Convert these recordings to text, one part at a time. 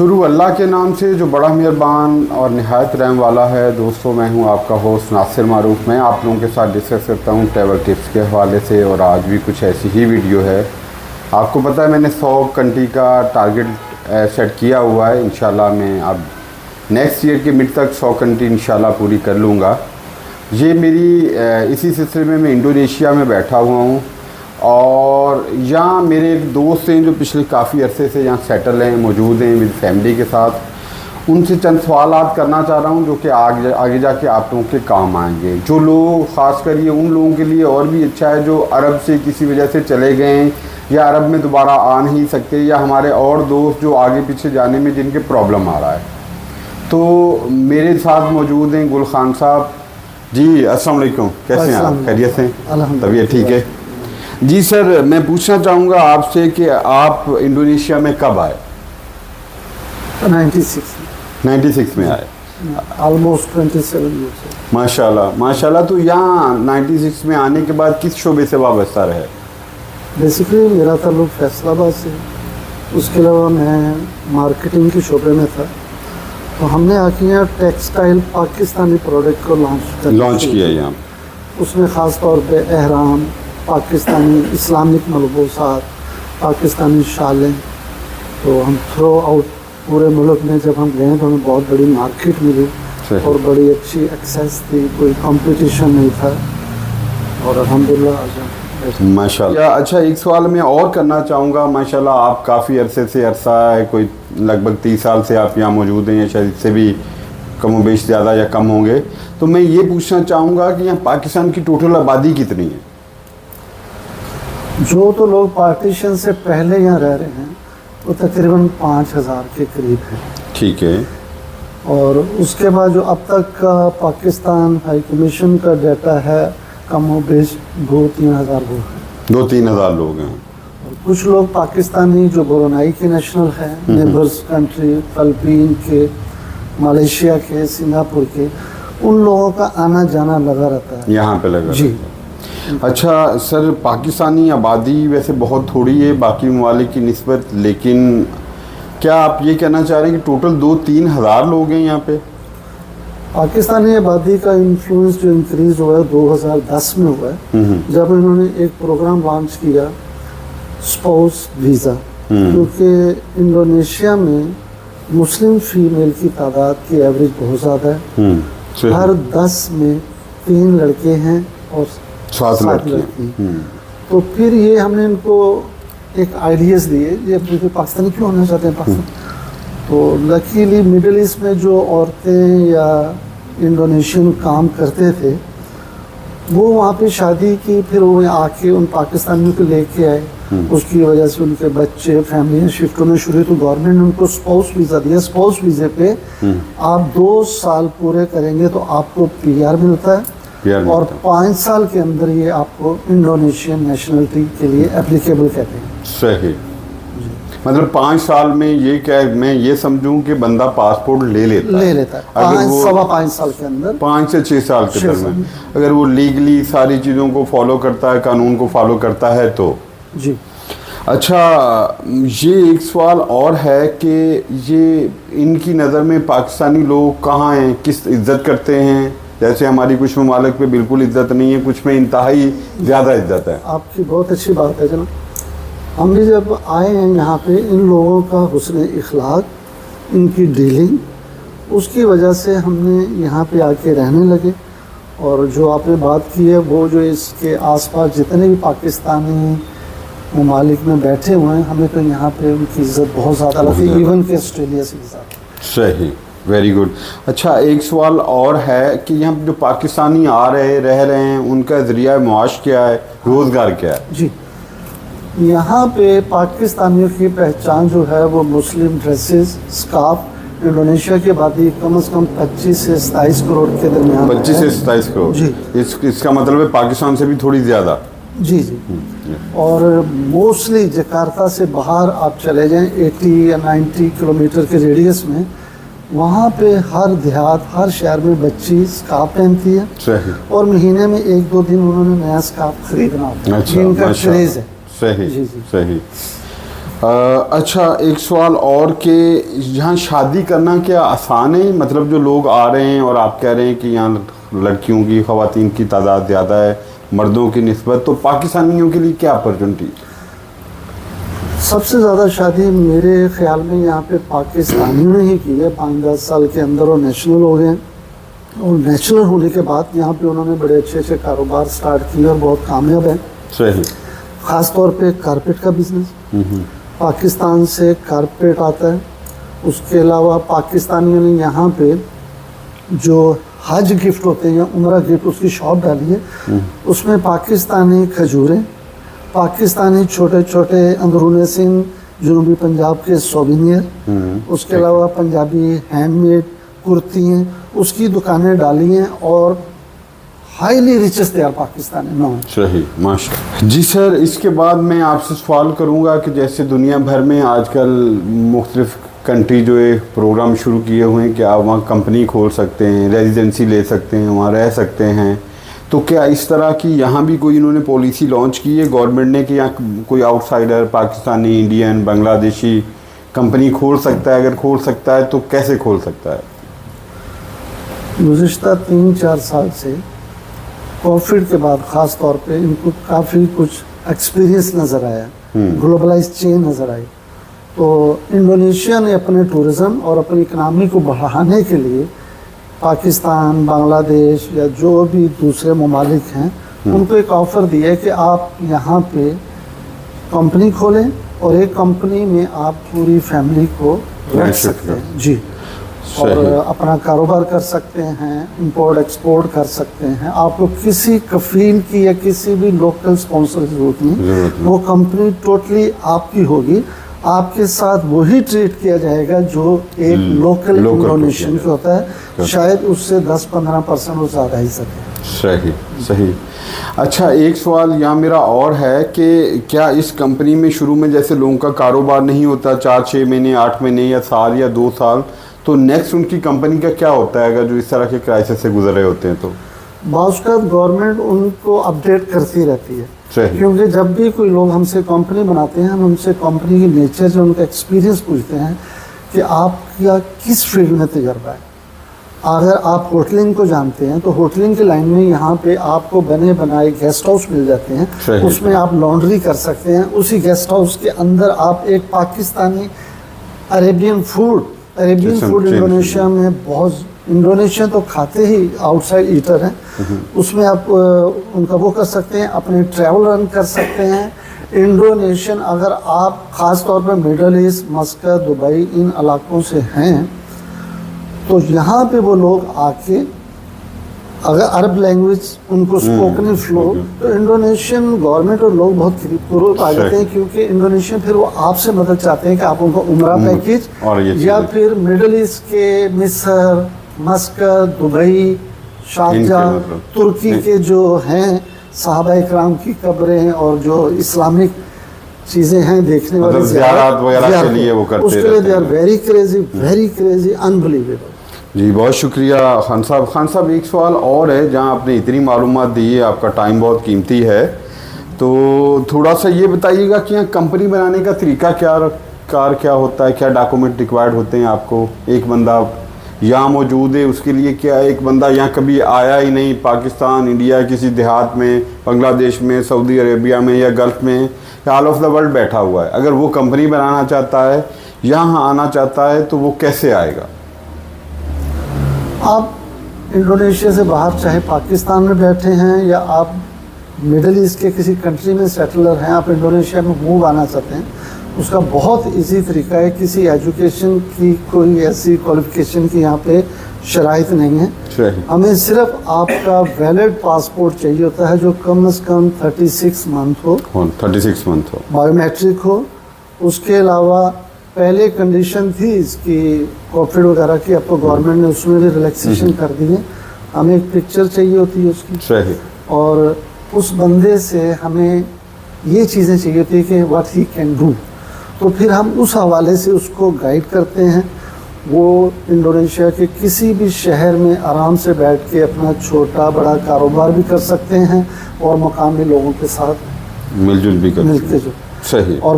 शुरू अल्लाह के नाम से जो बड़ा मेहरबान और नहायत रहम वाला है। दोस्तों, मैं हूं आपका होस्ट नासिर मारूफ। मैं आप लोगों के साथ डिस्कस करता हूं ट्रैवल टिप्स के हवाले से, और आज भी कुछ ऐसी ही वीडियो है। आपको पता है मैंने 100 कंट्री का टारगेट सेट किया हुआ है। इंशाल्लाह मैं अब नेक्स्ट ईयर के मिड तक 100 कंट्री इंशाल्लाह पूरी कर लूँगा। ये मेरी इसी सिलसिले में मैं इंडोनेशिया में बैठा हुआ हूँ, और यहाँ मेरे एक दोस्त हैं जो पिछले काफ़ी अरसे से यहाँ सेटल हैं, मौजूद हैं विद फैमिली के साथ। उनसे चंद सवालात करना चाह रहा हूँ जो कि आगे जाके आप लोगों के काम आएंगे। जो लोग ख़ासकर ये उन लोगों के लिए और भी अच्छा है जो अरब से किसी वजह से चले गए हैं या अरब में दोबारा आ नहीं सकते, या हमारे और दोस्त जो आगे पीछे जाने में जिनके प्रॉब्लम आ रहा है। तो मेरे साथ मौजूद हैं गुल खान साहब जी। अस्सलाम वालेकुम, कैसे हैं आप? खैरियत से? तबीयत ठीक है जी। सर, मैं पूछना चाहूँगा आपसे कि आप इंडोनेशिया में कब आए? 96 में आए। Almost 27 years. माशाल्लाह माशाल्लाह। तो यहाँ 96 में आने के बाद किस शोबे से वाबस्ता रहे? बेसिकली मेरा ताल्लुक फैसलाबाद से, उसके अलावा मैं मार्केटिंग के शोबे में था। तो हमने आके यहाँ टेक्सटाइल पाकिस्तानी प्रोडक्ट को लॉन्च किया यहाँ। उसमें ख़ास तौर पे एहराम, पाकिस्तानी इस्लामिक मलबूसात, पाकिस्तानी शालें। तो हम थ्रू आउट पूरे मुल्क में जब हम गए तो हमें बहुत बड़ी मार्केट मिली और बड़ी अच्छी एक्सेस थी, कोई कंपटीशन नहीं था, और अल्हम्दुलिल्लाह माशाल्लाह। अच्छा, एक सवाल मैं और करना चाहूँगा। माशाल्लाह आप काफ़ी अरसे से, अरसा है कोई लगभग 30 साल से आप यहाँ मौजूद हैं, या शायद इससे भी कम बेश ज़्यादा या कम होंगे। तो मैं ये पूछना चाहूँगा कि यहाँ पाकिस्तान की टोटल आबादी कितनी है? जो तो लोग पार्टीशन से पहले यहाँ रह रहे हैं वो तकरीबन 5000 के करीब है। ठीक है। और उसके बाद जो अब तक का पाकिस्तान हाई कमीशन का डाटा है, कम व बेश 2-3 हज़ार लोग हैं। 2-3 हज़ार लोग हैं। और कुछ लोग पाकिस्तानी जो ब्रुनेई के नेशनल हैं, नेबर्स कंट्री, फिलीपीन के, मलेशिया के, सिंगापुर के, उन लोगों का आना जाना लगा रहता है यहाँ पे लगा जी। अच्छा सर, पाकिस्तानी आबादी वैसे बहुत थोड़ी है बाकी ममालिक की निस्बत, लेकिन क्या आप ये कहना चाह रहे हैं कि टोटल 2-3 हज़ार लोग हैं यहाँ पे? पाकिस्तानी आबादी का इन्फ्लुएंस जो इंक्रीज़ हुआ है 2010 में हुआ है, जब इन्होंने एक प्रोग्राम लॉन्च किया स्पाउस वीज़ा। क्योंकि इंडोनेशिया में मुस्लिम फीमेल की तादाद की एवरेज बहुत ज़्यादा है। हर 10 में 3 लड़के हैं और 7 लड़की। तो फिर ये हमने इनको एक आइडियाज़ दिए, ये पाकिस्तानी क्यों होना चाहते हैं पाकिस्तान। तो लकीली मिडिल ईस्ट में जो औरतें या इंडोनेशियन काम करते थे वो वहाँ पे शादी की, फिर वो आके उन पाकिस्तानियों को लेके आए। उसकी वजह से उनके बच्चे फैमिली शिफ्ट होने शुरू, तो गवर्नमेंट ने उनको स्पाउस वीज़ा दिया। स्पाउस वीज़े पे आप 2 साल पूरे करेंगे तो आपको PR मिलता है, और 5 साल के अंदर ये आपको इंडोनेशियन नेशनलिटी के लिए एप्लीकेबल कहते हैं। सही। मतलब 5 साल में ये क्या, मैं ये समझूं कि बंदा पासपोर्ट ले लेता है। अगर वो 5 साल के अंदर, 5 से 6 साल के दरमियान अगर वो लीगली सारी चीज़ों को फॉलो करता है, कानून को फॉलो करता है तो जी। अच्छा, ये एक सवाल और है कि ये इनकी नज़र में पाकिस्तानी लोग कहाँ हैं, किस इज्जत करते हैं? जैसे हमारी कुछ ममालिक पे बिल्कुल इज्जत नहीं है, कुछ में इंतहाई ज़्यादा इज्जत है। आपकी बहुत अच्छी बात है जनाब। हम भी जब आए हैं यहाँ पे, इन लोगों का हुस्न इखलाक, इनकी डीलिंग, उसकी वजह से हमने यहाँ पे आके रहने लगे। और जो आपने बात की है, वो जो इसके आसपास जितने भी पाकिस्तानी ममालिक में बैठे हुए हैं, हमें तो यहाँ पे उनकी इज्जत बहुत ज़्यादा लगती है, इवन के ऑस्ट्रेलिया से भी ज़्यादा। सही, वेरी गुड। अच्छा, एक सवाल और है कि यहाँ जो पाकिस्तानी आ रह रहे हैं, उनका ज़रिया माश क्या है, रोज़गार क्या है? जी, यहाँ पे पाकिस्तानियों की पहचान जो है वो मुस्लिम ड्रेसेस, स्कार्फ। इंडोनेशिया की आबादी कम से कम 25 से 27 करोड़ के दरमियान। 25 से 27 करोड़ जी। इसका मतलब है पाकिस्तान से भी थोड़ी ज़्यादा। जी जी। और मोस्टली जकार्ता से बाहर आप चले जाएं 80 या 90 किलोमीटर के रेडियस में, वहाँ पे हर देहात, हर शहर में बच्ची स्कार्फ पहनती है। सही। और महीने में 1-2 दिन उन्होंने नया स्कार्फ खरीदना होता है। अच्छा, इनका क्रेज़ है। सही। जी जी। सही। अच्छा, एक सवाल और कि यहाँ शादी करना क्या आसान है? मतलब जो लोग आ रहे हैं और आप कह रहे हैं कि यहाँ लड़कियों की, ख़वातीन की तादाद ज़्यादा है मर्दों की निस्बत, तो पाकिस्तानियों के लिए क्या अपॉर्चुनिटी? सबसे ज़्यादा शादी मेरे ख्याल में यहाँ पे पाकिस्तानियों ने ही की है। 5-10 साल के अंदर वो नेशनल हो गए, और नेशनल होने के बाद यहाँ पे उन्होंने बड़े अच्छे अच्छे कारोबार स्टार्ट किए और बहुत कामयाब है। सही। ख़ास तौर पे कारपेट का बिजनेस, पाकिस्तान से कारपेट आता है। उसके अलावा पाकिस्तानियों ने यहाँ पे जो हज गिफ्ट होते हैं या उम्रा गिफ्ट, उसकी शॉप डाली है। उसमें पाकिस्तानी खजूरें, पाकिस्तानी छोटे छोटे अंदरूनी सिंध जनूबी पंजाब के सोविनियर, उसके अलावा पंजाबी हैंडमेड कुर्ती हैं, उसकी दुकानें डाली हैं। और हाईली रिचेस्ट यार पाकिस्तानी नाम। सही, माशा। जी सर, इसके बाद मैं आपसे सवाल करूंगा कि जैसे दुनिया भर में आजकल मुख्तलिफ कंट्री जो है प्रोग्राम शुरू किए हुए हैं कि आप वहाँ कंपनी खोल सकते हैं, रेजिडेंसी ले सकते हैं, वहाँ रह सकते हैं, तो क्या इस तरह की यहाँ भी कोई इन्होंने पॉलिसी लॉन्च की है गवर्नमेंट ने कि यहाँ कोई outsider Pakistani, Indian, Bangladeshi company खोल सकता है? अगर खोल सकता है तो कैसे खोल सकता है? गुज़िश्ता 3-4 साल से कोविड के बाद ख़ास तौर पे इनको काफ़ी कुछ एक्सपीरियंस नज़र आया, ग्लोबलाइज चेन नज़र आई। तो इंडोनेशिया ने अपने टूरिज़्म और अपनी इकनॉमी को बढ़ाने के लिए पाकिस्तान, बांग्लादेश या जो भी दूसरे ममालिक हैं उनको एक ऑफ़र दिया है कि आप यहाँ पे कंपनी खोलें और एक कंपनी में आप पूरी फैमिली को रख सकते हैं। जी, और अपना कारोबार कर सकते हैं, इंपोर्ट एक्सपोर्ट कर सकते हैं। आपको किसी कफील की या किसी भी लोकल स्पॉन्सर की जरूरत नहीं। वो कंपनी टोटली आपकी होगी, आपके साथ वही ट्रीट किया जाएगा जो एक लोकल इंडोनेशियन का होता है, शायद उससे 10-15% वो ज़्यादा ही सके। सही सही। अच्छा, एक सवाल यहाँ मेरा और है कि क्या इस कंपनी में शुरू में जैसे लोगों का कारोबार नहीं होता 4-6 महीने, 8 महीने या साल या 2 साल, तो नेक्स्ट उनकी कंपनी का क्या होता है अगर जो इस तरह के क्राइसिस से गुजर रहे होते हैं? तो बावजूद गवर्नमेंट उनको अपडेट करती रहती है, क्योंकि जब भी कोई लोग हमसे कंपनी बनाते हैं, हम उनसे कंपनी की नेचर से उनका एक्सपीरियंस पूछते हैं कि आपका किस फील्ड में तजर्बा है। अगर आप होटलिंग को जानते हैं तो होटलिंग की लाइन में यहाँ पे आपको बने बनाए गेस्ट हाउस मिल जाते हैं, उसमें आप लॉन्ड्री कर सकते हैं। उसी गेस्ट हाउस के अंदर आप एक पाकिस्तानी अरेबियन फूड इंडोनेशिया में बहुत, इंडोनेशिया तो खाते ही आउटसाइड ईटर हैं, उसमें आप उनका वो कर सकते हैं, अपने ट्रैवल रन कर सकते हैं। इंडोनेशियन अगर आप ख़ास तौर पर मिडल ईस्ट, मस्कत, दुबई इन इलाकों से हैं तो यहाँ पे वो लोग आके अगर अरब लैंग्वेज उनको स्पोकन फ्लो, तो इंडोनेशियन गवर्नमेंट और लोग बहुत करीब आ जाते हैं, क्योंकि इंडोनेशियन फिर वो आपसे मदद चाहते हैं कि आप उनको उम्रा पैकेज या फिर मिडल ईस्ट के मिस्र, मस्कत, दुबई, शारजाह, तुर्की के जो हैं सहाबा इकराम की कब्रें और जो इस्लामिक चीज़ें हैं देखने वाली ज़ियारत वगैरह के लिए वो करते उसके लिए they are very crazy unbelievable. जी, बहुत शुक्रिया खान साहब। खान साहब, एक सवाल और है, जहां आपने इतनी मालूमात दी है, आपका टाइम बहुत कीमती है, तो थोड़ा सा ये बताइएगा कि यहाँ कंपनी बनाने का तरीका क्या होता है, क्या डॉक्यूमेंट रिक्वायर्ड होते हैं आपको? एक बंदा यहाँ मौजूद है, उसके लिए क्या, एक बंदा यहाँ कभी आया ही नहीं, पाकिस्तान, इंडिया, किसी देहात में, बांग्लादेश में, सऊदी अरेबिया में या गल्फ़ में या ऑल ऑफ द वर्ल्ड बैठा हुआ है, अगर वो कंपनी बनाना चाहता है, यहाँ आना चाहता है, तो वो कैसे आएगा? आप इंडोनेशिया से बाहर चाहे पाकिस्तान में बैठे हैं या आप मिडल ईस्ट के किसी कंट्री में सेटलर हैं, आप इंडोनेशिया में मूव आना चाहते हैं, उसका बहुत इजी तरीका है। किसी एजुकेशन की कोई ऐसी क्वालिफिकेशन की यहाँ पे शराइत नहीं है। हमें सिर्फ आपका वैलिड पासपोर्ट चाहिए होता है जो कम से कम 36 मंथ हो, बायोमेट्रिक हो। उसके अलावा पहले कंडीशन थी इसकी कोविड वगैरह की, अब तो गवर्नमेंट ने उसमें भी रिलैक्सेशन कर दी है। हमें एक पिक्चर चाहिए होती है उसकी, और उस बंदे से हमें ये चीज़ें चाहिए होती है कि व्हाट ही कैन डू, तो फिर हम उस हवाले से उसको गाइड करते हैं। वो इंडोनेशिया के किसी भी शहर में आराम से बैठ के अपना छोटा बड़ा कारोबार भी कर सकते हैं और मकामी लोगों के साथ मिलजुल भी कर सकते हैं। सही। और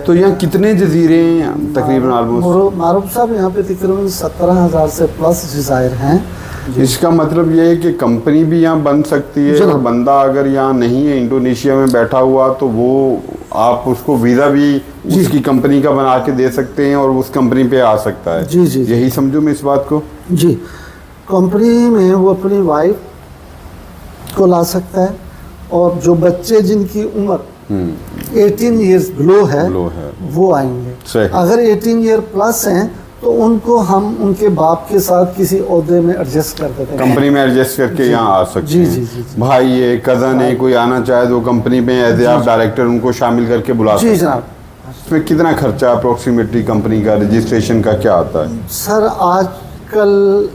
तो यहाँ कितने जजीरे तकरीबन ऑलमोस्ट? मारूफ साहब यहाँ पे तकरीबन 17,000 से प्लस जज़ायर हैं। इसका मतलब ये है कि कंपनी भी यहाँ बन सकती है, और बंदा अगर यहाँ नहीं है, इंडोनेशिया में बैठा हुआ, तो वो आप उसको वीज़ा भी उसकी कंपनी का बना के दे सकते हैं और उस कंपनी पे आ सकता है। जी जी, यही समझूं मैं इस बात को? जी, कंपनी में वो अपनी वाइफ को ला सकता है, और जो बच्चे जिनकी उम्र 18 ईयर्स बिलो है वो आएंगे। अगर 18 ईयर प्लस हैं तो उनको हम उनके बाप के साथ किसी ओहदे में एडजस्ट कर देते हैं, कंपनी में एडजस्ट करके यहाँ आ सकते हैं। जी, जी। भाई है, कज़न है, कोई आना चाहे तो कंपनी में एज ए आप डायरेक्टर उनको शामिल करके बुला सकते हैं। जी जनाब। इसमें कितना खर्चा अप्रोक्सीमेटली कंपनी का, रजिस्ट्रेशन का क्या आता है? सर आजकल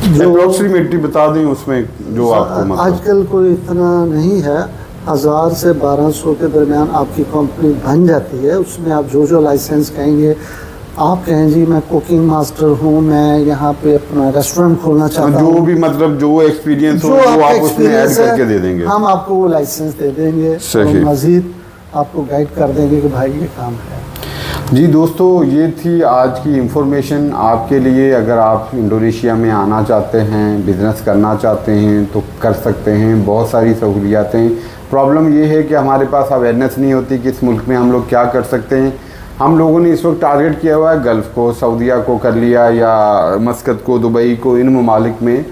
अप्रोक्सीमेटली बता दें उसमें जो आपको मतलब। आजकल कोई इतना नहीं है, 1000 से 1200 के दरमियान आपकी कंपनी बन जाती है। उसमें आप जो जो लाइसेंस कहेंगे, आप कहें जी मैं कुकिंग मास्टर हूँ, मैं यहाँ पे अपना रेस्टोरेंट खोलना चाहता हूँ, जो भी मतलब जो एक्सपीरियंस हो वो आप उसमें ऐड करके दे देंगे, हम आपको वो लाइसेंस दे देंगे और मजीद आपको गाइड कर देंगे कि भाई ये काम है। जी दोस्तों, ये थी आज की इंफॉर्मेशन आपके लिए। अगर आप इंडोनेशिया में आना चाहते हैं, बिज़नेस करना चाहते हैं तो कर सकते हैं, बहुत सारी सहूलियातें। प्रॉब्लम ये है कि हमारे पास अवेयरनेस नहीं होती कि इस मुल्क में हम लोग क्या कर सकते हैं। हम लोगों ने इस वक्त टारगेट किया हुआ है गल्फ़ को, सऊदीया को कर लिया, या मस्कत को, दुबई को, इन ममालिक में।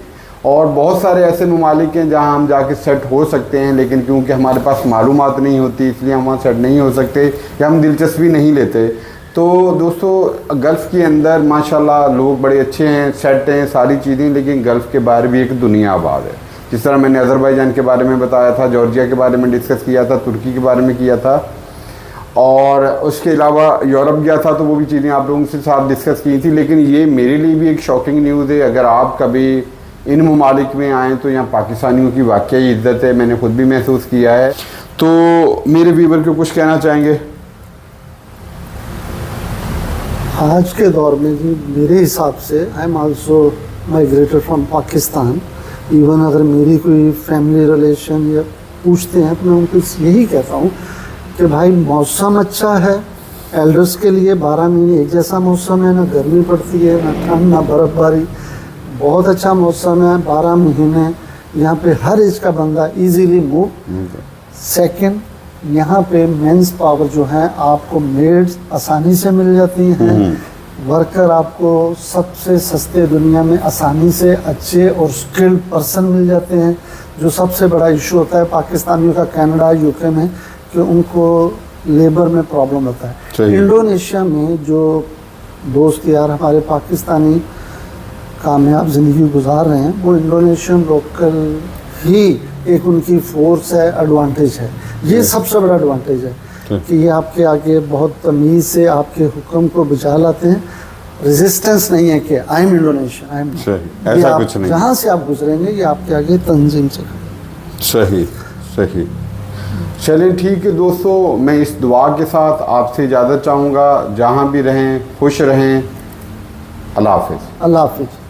और बहुत सारे ऐसे ममालिक हैं जहां हम जाके सेट हो सकते हैं, लेकिन क्योंकि हमारे पास मालूमात नहीं होती इसलिए हम वहाँ सेट नहीं हो सकते, या हम दिलचस्पी नहीं लेते। तो दोस्तों, गल्फ़ के अंदर माशाल्लाह लोग बड़े अच्छे हैं, सेट हैं, सारी चीज़ें, लेकिन गल्फ़ के बाहर भी एक दुनिया आबाद है। जिस तरह मैंने अज़रबैजान के बारे में बताया था, जॉर्जिया के बारे में डिस्कस किया था, तुर्की के बारे में किया था, और उसके अलावा यूरोप गया था तो वो भी चीज़ें आप लोगों के साथ डिस्कस की थी। लेकिन ये मेरे लिए भी एक शॉकिंग न्यूज़ है। अगर आप कभी इन ममालिक में आएँ तो यहाँ पाकिस्तानियों की वाकई इज़्ज़त है, मैंने खुद भी महसूस किया है। तो मेरे व्यूवर को कुछ कहना चाहेंगे? आज के दौर में जी मेरे हिसाब से I am also migrated from Pakistan. Even अगर मेरी कोई फैमिली रिलेशन या पूछते हैं तो मैं उनको यही कहता हूँ कि भाई मौसम अच्छा है, एल्डर्स के लिए 12 महीने एक जैसा मौसम है, ना गर्मी पड़ती है, ना ठंड, ना बर्फ़बारी, बहुत अच्छा मौसम है। 12 महीने यहाँ पे हर एज का बंदा इजीली मूव। सेकंड, यहाँ पे मेंस पावर जो है आपको मेड्स आसानी से मिल जाती हैं, वर्कर आपको सबसे सस्ते दुनिया में आसानी से अच्छे और स्किल्ड पर्सन मिल जाते हैं। जो सबसे बड़ा इशू होता है पाकिस्तानियों का कनाडा, यूके में, कि उनको लेबर में प्रॉब्लम होता है। इंडोनेशिया में जो दोस्त यार हमारे पाकिस्तानी कामयाब ज़िंदगी गुजार रहे हैं, वो इंडोनेशियन लोकल ही एक उनकी फोर्स है, एडवांटेज है। ये सबसे बड़ा एडवांटेज है कि ये आपके आगे बहुत तमीज़ से आपके हुक्म को बचा लाते हैं। रेजिस्टेंस नहीं है कि I am Indonesian, I am, ऐसा कुछ नहीं। जहाँ से आप गुजरेंगे ये आपके आगे तंजीम से। सही सही। चलिए ठीक है दोस्तों, मैं इस दुआ के साथ आपसे इजाज़त चाहूँगा। जहाँ भी रहें खुश रहें। अल्लाह हाफिज़। अल्लाह हाफिज़।